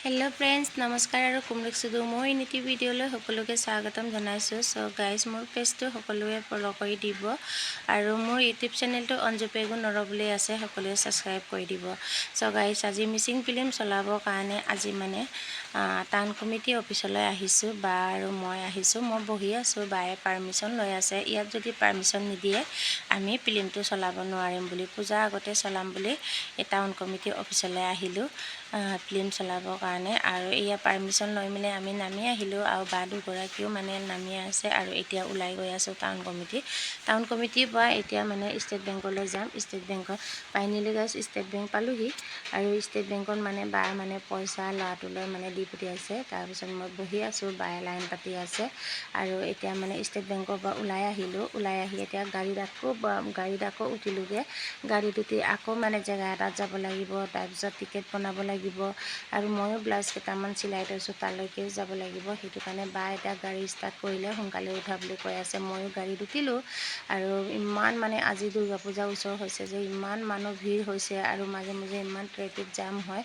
Hello friends नमस्कार और कुमरिक सुधु मैं नीति भिडिओ सकलोके स्वागतम जनाइছো। सो गाइज मोर पेजটো सकलोए फॉलो কৰি দিব আৰু मोर यूट्यूब चैनलটো अंजु पेगु नर বুলি আছে সকলোৱে সাবস্ক্ৰাইব কৰি দিব। सो गाइज আজি মিসিং ফিল্ম চলাবৰ কাৰণে আজি মানে টাউন কমিটি অফিচলৈ আহিছো বা আৰু মই আহিছো। মই বহি আছো, বায়ে পাৰমিশন লৈ আছে। ইয়াত যদি পাৰমিশন নিদিয়ে আমি ফিল্মটো চলাব নোৱাৰিম বুলি পূজা আগতে চলাম বুলি এই টাউন কমিটি অফিচলৈ আহিলো ফিল্ম চলাবৰ কাৰণে। আৰু এয়া পাৰমিশন লৈ মিলে আমি নামি আহিলো আৰু বা দুগৰাকীও মানে নামি আছে আৰু এতিয়া ওলাই গৈ আছো টাউন কমিটিৰ পৰা এতিয়া মানে ষ্টেট বেংকলৈ যাম। ষ্টেট বেংকৰ ফাইনেলি গাইজ ষ্টেট বেংক পালোহি আৰু ষ্টেট বেংকত মানে বা মানে পইচা ল'ৰাটোলৈ মানে দি পঠিয়াইছে। তাৰপিছত মই বহি আছো, বায়ে লাইন পাতি আছে আৰু এতিয়া মানে ষ্টেট বেংকৰ পৰা ওলাই আহিলো। ওলাই আহি এতিয়া গাড়ীত আকৌ উঠিলোগে। গাড়ীত উঠি আকৌ মানে জেগা এটাত যাব লাগিব, তাৰপিছত টিকেট বনাব লাগিব আৰু ময়ো ব্লাউজ কেইটামান চিলাই থৈছোঁ, তালৈকেও যাব লাগিব। সেইটো কাৰণে বা এতিয়া গাড়ী ষ্টাৰ্ট কৰিলে, সোনকালে উঠা বুলি কৈ আছে। ময়ো গাড়ীত উঠিলোঁ আৰু ইমান মানে আজি দুৰ্গা পূজাৰ ওচৰ হৈছে যে ইমান মানুহ ভিৰ হৈছে আৰু মাজে মাজে ইমান ট্ৰেফিক জাম হয়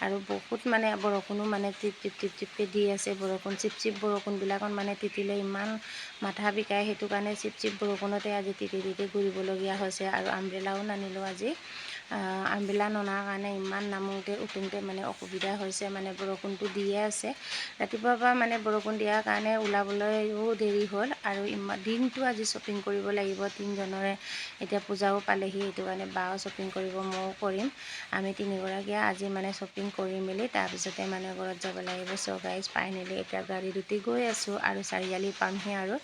আৰু বহুত মানে বৰষুণো মানে টিপকে দি আছে। বৰষুণ চিপ বৰষুণবিলাকত মানে তিতিলে ইমান মাথা বিষায়। সেইটো কাৰণে চিপ বৰষুণতে আজি তিতি ঘূৰিবলগীয়া হৈছে আৰু আমব্ৰেলাও নানিলোঁ আজি। আমব্ৰেলা ননাৰ কাৰণে ইমান নামোতে উঠোঁতে মানে অসুবিধা হৈছে। মানে বৰষুণটো দিয়ে আছে ৰাতিপুৱাৰ পৰা, মানে বৰষুণ দিয়াৰ কাৰণে ওলাবলৈও দেৰি হ'ল আৰু দিনটো আজি শ্বপিং কৰিব লাগিব তিনিজনৰে। এতিয়া পূজাও পালেহি, সেইটো কাৰণে বাও শ্বপিং কৰিব, ময়ো কৰিম। আমি তিনিগৰাকীয়ে আজি মানে শ্বপিং কৰি মেলি তাৰপিছতে মানে ঘৰত যাব লাগিব। চ' গাইজ ফাইনেলি এতিয়া গাড়ীত উঠি গৈ আছোঁ আৰু চাৰিআলি পামহি আৰু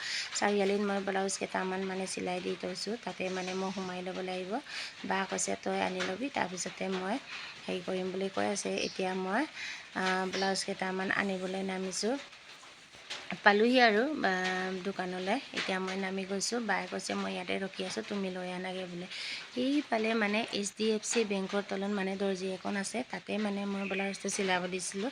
চাৰিআলিত মই ব্লাউজ কেইটামান মানে চিলাই দি থৈছোঁ, তাতে মানে মই সোমাই ল'ব লাগিব। বা কৈছে তই আনি ল'বি, তাৰপিছতে মই হেৰি কৰিম বুলি কৈ আছে। এতিয়া মই ব্লাউজ কেইটামান আনিবলৈ নামিছোঁ। পালোহি আৰু দোকানলৈ। এতিয়া মই নামি গৈছোঁ। বায়ে কৈছে মই ইয়াতে ৰখি আছোঁ, তুমি লৈ আনাগৈ বোলে। সেইফালে মানে HDFC বেংকৰ তলত মানে দৰ্জী এখন আছে, তাতে মানে মই ব্লাউজটো চিলাব দিছিলোঁ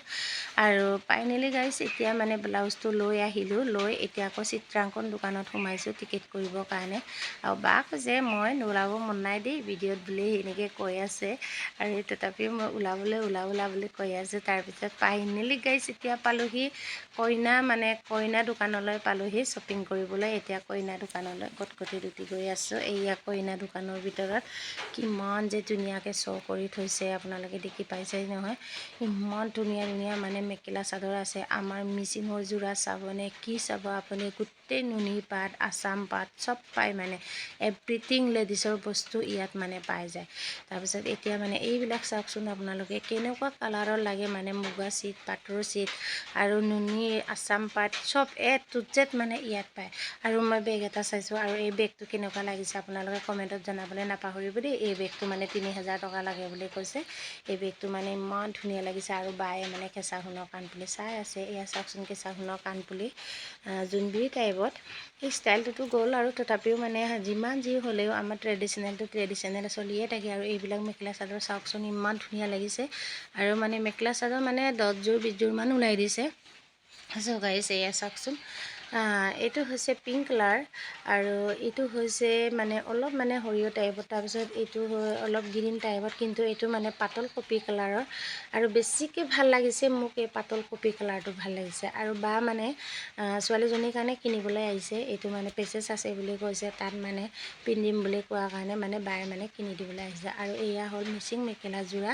আৰু ফাইনেলি গাইজ এতিয়া মানে ব্লাউজটো লৈ আহিলোঁ। লৈ এতিয়া আকৌ চিত্ৰাংকন দোকানত সোমাইছোঁ টিকেট কৰিবৰ কাৰণে। আৰু বা কৈছে মই নোলাব মন নাই দেই ভিডিঅ'ত বুলি এনেকৈ কৈ আছে আৰু তথাপিও মই ওলা বুলি কৈ আছোঁ। তাৰপিছত ফাইনেলি গাইজ এতিয়া পালোহি কইনা দোকানলৈ পালোহি শ্বপিং কৰিবলৈ। এতিয়া কইনা দোকানলৈ কটকটিত উঠি গৈ আছোঁ। এইয়া কইনা দোকানৰ ভিতৰত কিমান যে ধুনীয়াকৈ শ্ব' কৰি থৈছে, আপোনালোকে দেখি পাইছেই নহয়। ইমান ধুনীয়া মানে মেখেলা চাদৰ আছে। আমাৰ মিচিঙৰ যোৰা চাবনে, কি চাব আপুনি, গোটেই নুনি পাট, আছাম পাট চব পায়, মানে এভৰিথিং লেডিছৰ বস্তু ইয়াত মানে পাই যায়। তাৰপিছত এতিয়া মানে এইবিলাক চাওকচোন আপোনালোকে কেনেকুৱা কালাৰৰ লাগে, মানে মুগা চিট, পাটৰ চিট আৰু নুনি, আছাম পাট চব A to Z মানে ইয়াত পায়। আৰু মই বেগ এটা চাইছোঁ আৰু এই বেগটো কেনেকুৱা লাগিছে আপোনালোকে কমেণ্টত জনাবলৈ নাপাহৰিব দেই। এই বেগটো মানে 3000 টকা লাগে বুলি কৈছে। এই বেগটো মানে ইমান ধুনীয়া লাগিছে আৰু বায়ে মানে কেঁচা সোণৰ কাণফুলি চাই আছে। এয়া চাওকচোন কেঁচা সোণৰ কাণফুলি জোনবিৰি টাইপত। এই ষ্টাইলটোতো গ'ল আৰু তথাপিও মানে যিমান যি হ'লেও আমাৰ ট্ৰেডিশ্যনেল চলিয়ে থাকে। আৰু এইবিলাক মেখেলা চাদৰ চাওকচোন ইমান ধুনীয়া লাগিছে আৰু মানে মেখেলা চাদৰ মানে 10যোৰ 20যোৰমান ওলাই দিছে। চ' গাইজ এয়া চাওকচোন, এইটো হৈছে পিংক কালাৰ আৰু এইটো হৈছে মানে অলপ মানে সৰিয়হ টাইপত, তাৰপিছত এইটো অলপ গ্ৰীণ টাইপত, কিন্তু এইটো মানে পাতল কপি কালাৰৰ আৰু বেছিকৈ ভাল লাগিছে মোক এই পাতল কপি কালাৰটো ভাল লাগিছে। আৰু বা মানে ছোৱালীজনীৰ কাৰণে কিনিবলৈ আহিছে। এইটো মানে পেচেছ আছে বুলি কৈছে, তাত মানে পিন্ধিম বুলি কোৱাৰ কাৰণে মানে বায়ে মানে কিনি দিবলৈ আহিছে। আৰু এয়া হ'ল মিচিং মেখেলা যোৰা।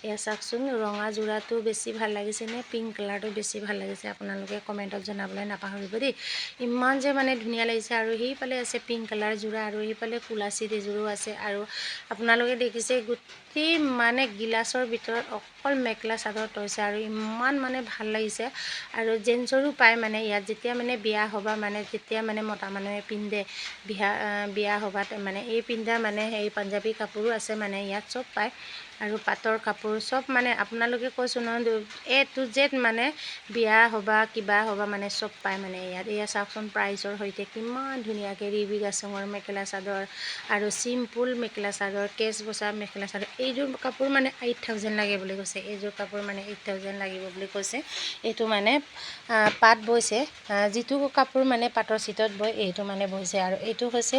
এয়া চাওকচোন ৰঙা যোৰাটো বেছি ভাল লাগিছে নে পিংক কালাৰটো বেছি ভাল লাগিছে, আপোনালোকে কমেণ্টত জনাবলৈ নাপাহৰিব দেই। ইমান যে মানে ধুনীয়া লাগিছে। আৰু সেইফালে আছে পিংক কালাৰ যোৰা আৰু সেইফালে কোলা চিট এযোৰো আছে। আৰু আপোনালোকে দেখিছে গোটেই মানে গিলাচৰ ভিতৰত অকল মেখেলা চাদৰ থৈছে আৰু ইমান মানে ভাল লাগিছে। আৰু জেন্টছৰো পায় মানে ইয়াত, যেতিয়া মানে বিয়া সবাহ মানে যেতিয়া মানে মতা মানুহে পিন্ধে বিয়া সভাত মানে এই পিন্ধা মানে সেই পাঞ্জাবী কাপোৰো আছে মানে ইয়াত চব পায়। আৰু পাটৰ কাপোৰ চব মানে আপোনালোকে কৈছোঁ নহয় A to Z মানে বিয়া সবাহ কিবা সবাহ মানে চব পায় মানে ইয়াত। এয়া চাওকচোন প্ৰাইজৰ সৈতে কিমান ধুনীয়াকৈ ৰিবি গাচঙৰ মেখেলা চাদৰ আৰু চিম্পুল মেখেলা চাদৰ, কেচ বচা মেখেলা চাদৰ। এইযোৰ কাপোৰ মানে 8000 লাগে বুলি কৈছে। এইযোৰ কাপোৰ মানে 8000 লাগিব বুলি কৈছে। এইটো মানে পাট বৈছে, যিটো কাপোৰ মানে পাটৰ চিটত বয় এইটো মানে বৈছে। আৰু এইটো হৈছে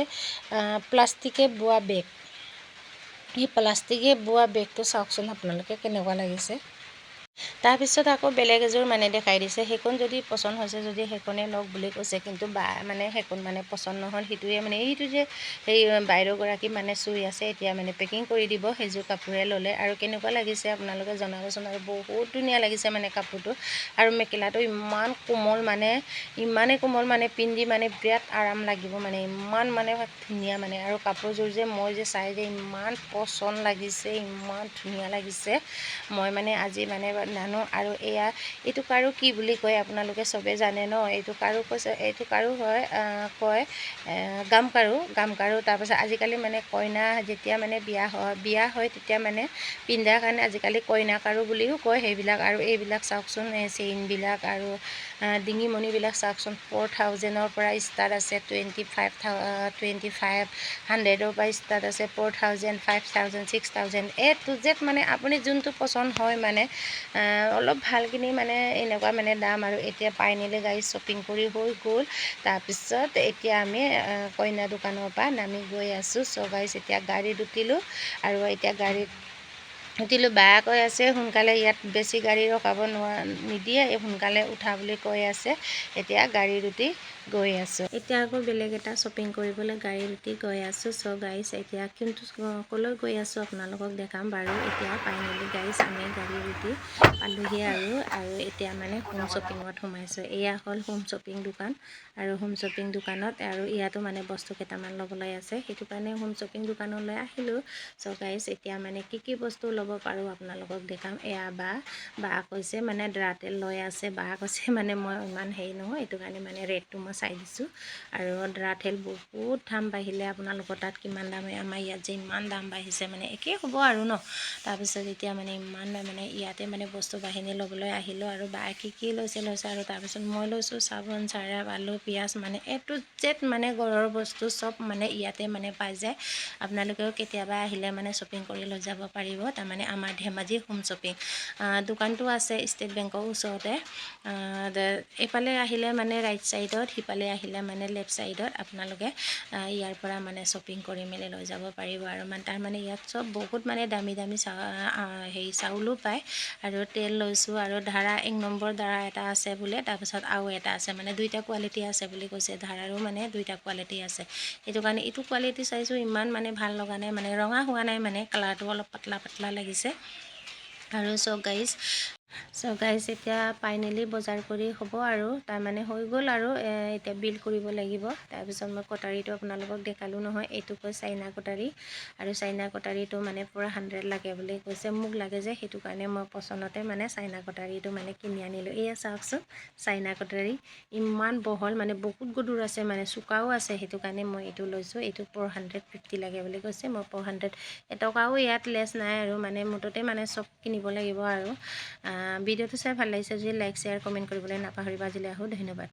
প্লাষ্টিকে বোৱা বেগ। এই প্লাষ্টিকে বোৱা বেগটো চাওকচোন আপোনালোকে কেনেকুৱা লাগিছে। তাৰপিছত আকৌ বেলেগ এযোৰ মানে দেখাই দিছে, সেইখন যদি পচন্দ হৈছে যদি সেইখনে লওক বুলি কৈছে, কিন্তু বা মানে সেইখন মানে পচন্দ নহ'ল, সেইটোৱে মানে এইটো যে সেই বাইদেউগৰাকী মানে চুই আছে, এতিয়া মানে পেকিং কৰি দিব সেইযোৰ কাপোৰে ল'লে। আৰু কেনেকুৱা লাগিছে আপোনালোকে জনাবচোন। আৰু বহুত ধুনীয়া লাগিছে মানে কাপোৰটো, আৰু মেখেলাটো ইমান কোমল, মানে ইমানেই কোমল মানে পিন্ধি মানে বিৰাট আৰাম লাগিব, মানে ইমান মানে ধুনীয়া মানে। আৰু কাপোৰযোৰ যে মই যে চাই যে ইমান পচন্দ লাগিছে, ইমান ধুনীয়া লাগিছে, মই মানে আজি মানে নানো। আৰু এইটো কাৰো কি বুলি কয় আপোনালোকে চবে জানে ন, এইটো কাৰো কৈছে, এইটো কাৰো হয় কয় গামকাৰু। তাৰপাছত আজিকালি মানে কইনা যেতিয়া মানে বিয়া হয় তেতিয়া মানে পিন্ধাৰ কাৰণে আজিকালি কইনা কাৰু বুলিও কয় সেইবিলাক। আৰু এইবিলাক চাওকচোন, চেইনবিলাক আৰু ডিঙিমণিবিলাক চাওকচোন, 4000ৰ পৰা ষ্টাৰ্ট আছে, 2500ৰ পৰা ষ্টাৰ্ট আছে, 4000, 5000, 6000 A to Z মানে আপুনি যোনটো পচন্দ হয় মানে অলপ ভালখিনি মানে এনেকুৱা মানে দাম। আৰু এতিয়া ফাইনেলি গাড়ী শ্বপিং কৰি হৈ গ'ল। তাৰপিছত এতিয়া আমি কইনা দোকানৰ পৰা নামি গৈ আছোঁ। চ' গাইছ এতিয়া গাড়ীত উঠিলোঁ, আৰু এতিয়া গাড়ীত উঠিলোঁ। বায়ে কৈ আছে সোনকালে, ইয়াত বেছি গাড়ী ৰখাব নিদিয়ে, সোনকালে উঠা বুলি কৈ আছে। এতিয়া গাড়ীত উঠি গৈ আছোঁ। এতিয়া আকৌ বেলেগ এটা শ্বপিং কৰিবলৈ গাড়ীত উঠি গৈ আছোঁ। চ' গাইছ এতিয়া কিন্তু ক'লৈ গৈ আছোঁ আপোনালোকক দেখাম বাৰু। এতিয়া ফাইনেলি গাইছ আমি গাড়ীত উঠি পালোহি, আৰু এতিয়া মানে হোম শ্বপিঙত সোমাইছোঁ। এয়া হ'ল হোম শ্বপিং দোকান, আৰু হোম শ্বপিং দোকানত আৰু ইয়াতো মানে বস্তু কেইটামান ল'বলৈ আছে, সেইটো কাৰণে হোম শ্বপিং দোকানলৈ আহিলোঁ। চ' গাইছ এতিয়া মানে কি বস্তু ল'ব পাৰোঁ আপোনালোকক দেখাম। এয়া বা কৈছে মানে ড্ৰাটেল লৈ আছে, বা কৈছে মানে মই ইমান হেৰি নহয়, এইটো কাৰণে মানে ৰেটটো মই চাই দিছোঁ। আৰু ড্ৰাটেল বহুত দাম বাঢ়িলে, আপোনালোকৰ তাত কিমান দাম, আমাৰ ইয়াত যে ইমান দাম বাঢ়িছে, মানে একেই হ'ব আৰু ন। তাৰপিছত এতিয়া মানে ইমান মানে ইয়াতে মানে বস্তু বাহিনী ল'বলৈ আহিলোঁ। আৰু বায়ে কি লৈছে আৰু তাৰপিছত মই লৈছোঁ চাবোন, চাৰ্ফ, আলু, পিঁয়াজ, মানে A to Z মানে ঘৰৰ বস্তু চব মানে ইয়াতে মানে পাই যায়। আপোনালোকেও কেতিয়াবা আহিলে মানে শ্বপিং কৰি লৈ যাব পাৰিব। তাৰমানে আমাৰ ধেমাজি হোম শ্বপিং দোকানটো আছে ষ্টেট বেংকৰ ওচৰতে। এইফালে আহিলে মানে ৰাইট ছাইডত, সিফালে আহিলে মানে লেফ্ট ছাইডত আপোনালোকে ইয়াৰ পৰা মানে শ্বপিং কৰি মেলি লৈ যাব পাৰিব। আৰু মানে তাৰমানে ইয়াত চব বহুত মানে দামী চাউলো পায়। আৰু তেল লৈছোঁ, আৰু ধাৰা 1 নম্বৰ ধাৰা এটা আছে বোলে, তাৰপিছত আৰু এটা আছে, মানে 2টা কোৱালিটি আছে বুলি কৈছে। ধাৰাৰো মানে 2টা কোৱালিটি আছে, সেইটো কাৰণে এইটো কোৱালিটি চাইছোঁ, ইমান মানে ভাল লগা নাই, মানে ৰঙা হোৱা নাই, মানে কালাৰটো অলপ পাতলা লাগিছে। আৰু চ' গাইজ এতিয়া ফাইনেলি বজাৰ কৰি হ'ব, আৰু তাৰমানে হৈ গ'ল। আৰু এতিয়া বিল কৰিব লাগিব। তাৰপিছত মই কটাৰীটো আপোনালোকক দেখালোঁ নহয়, এইটো কয় চাইনা কটাৰী। আৰু চাইনা কটাৰীটো মানে পূৰা 100 লাগে বুলি কৈছে, মোক লাগে যে, সেইটো কাৰণে মই পচন্দতে মানে চাইনা কটাৰীটো মানে কিনি আনিলোঁ। এয়া চাওকচোন চাইনা কটাৰী, ইমান বহল, মানে বহুত গধুৰ আছে, মানে চোকাও আছে, সেইটো কাৰণে মই এইটো লৈছোঁ। এইটো 450 লাগে বুলি কৈছে, মই 400 এটকাও ইয়াত লেছ নাই। আৰু মানে মুঠতে মানে চব কিনিব লাগিব। আৰু ভিডিঅ'টো চাই ভাল লাগিছে যদি লাইক, শ্বেয়াৰ, কমেণ্ট কৰিবলৈ নাপাহৰিবা। আজিলৈ আহোঁ, ধন্যবাদ।